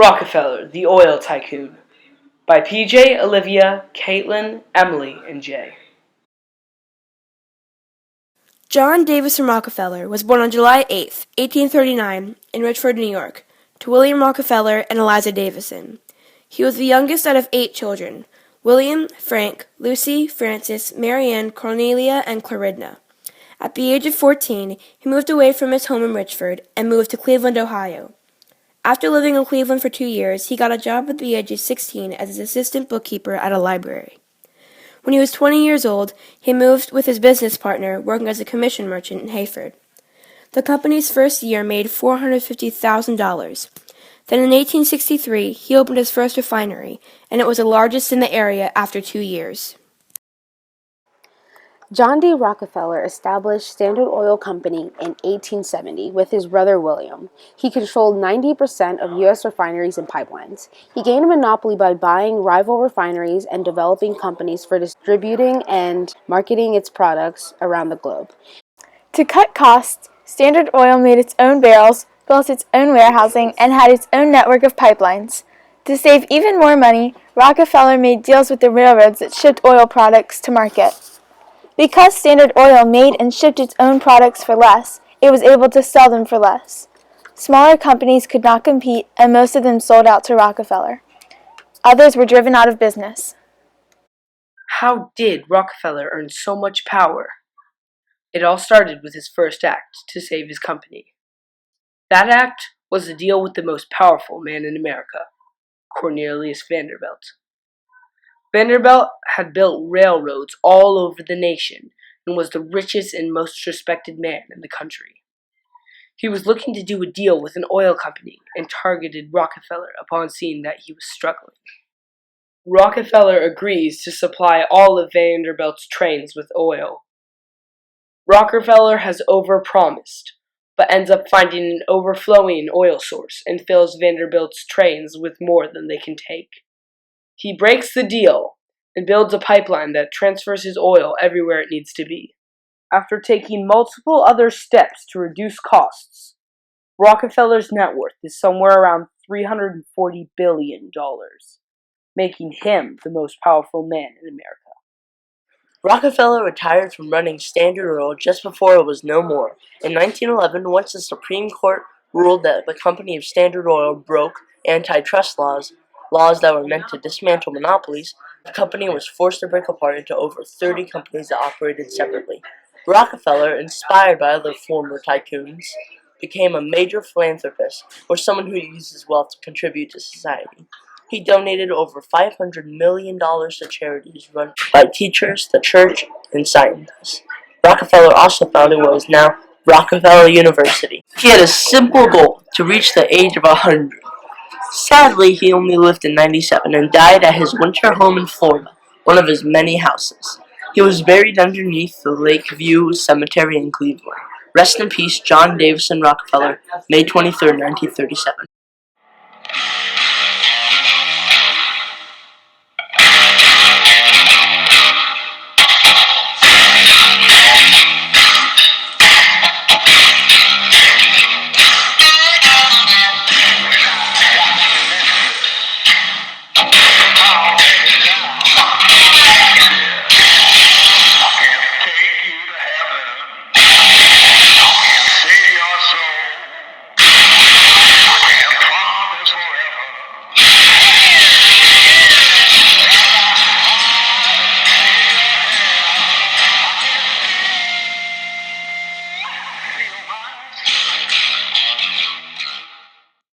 Rockefeller, the Oil Tycoon, by PJ, Olivia, Caitlin, Emily, and Jay. John Davison Rockefeller was born on July 8, 1839, in Richford, New York, to William Rockefeller and Eliza Davison. He was the youngest out of 8 children: William, Frank, Lucy, Frances, Marianne, Cornelia, and Clorinda. At the age of 14, he moved away from his home in Richford and moved to Cleveland, Ohio. After living in Cleveland for 2 years, he got a job at the age of 16 as an assistant bookkeeper at a library. When he was 20 years old, he moved with his business partner, working as a commission merchant in Hayford. The company's first year made $450,000. Then in 1863, he opened his first refinery, and it was the largest in the area after 2 years. John D. Rockefeller established Standard Oil Company in 1870 with his brother William. He controlled 90% of U.S. refineries and pipelines. He gained a monopoly by buying rival refineries and developing companies for distributing and marketing its products around the globe. To cut costs, Standard Oil made its own barrels, built its own warehousing, and had its own network of pipelines. To save even more money, Rockefeller made deals with the railroads that shipped oil products to market. Because Standard Oil made and shipped its own products for less, it was able to sell them for less. Smaller companies could not compete, and most of them sold out to Rockefeller. Others were driven out of business. How did Rockefeller earn so much power? It all started with his first act to save his company. That act was a deal with the most powerful man in America, Cornelius Vanderbilt. Vanderbilt had built railroads all over the nation and was the richest and most respected man in the country. He was looking to do a deal with an oil company and targeted Rockefeller upon seeing that he was struggling. Rockefeller agrees to supply all of Vanderbilt's trains with oil. Rockefeller has overpromised, but ends up finding an overflowing oil source and fills Vanderbilt's trains with more than they can take. He breaks the deal and builds a pipeline that transfers his oil everywhere it needs to be. After taking multiple other steps to reduce costs, Rockefeller's net worth is somewhere around $340 billion, making him the most powerful man in America. Rockefeller retired from running Standard Oil just before it was no more. In 1911, once the Supreme Court ruled that the company of Standard Oil broke antitrust laws that were meant to dismantle monopolies, the company was forced to break apart into over 30 companies that operated separately. Rockefeller, inspired by other former tycoons, became a major philanthropist, or someone who uses wealth to contribute to society. He donated over $500 million to charities run by teachers, the church, and scientists. Rockefeller also founded what is now Rockefeller University. He had a simple goal: to reach the age of 100. Sadly, he only lived to 97 and died at his winter home in Florida, one of his many houses. He was buried underneath the Lakeview Cemetery in Cleveland. Rest in peace, John Davison Rockefeller, May 23, 1937.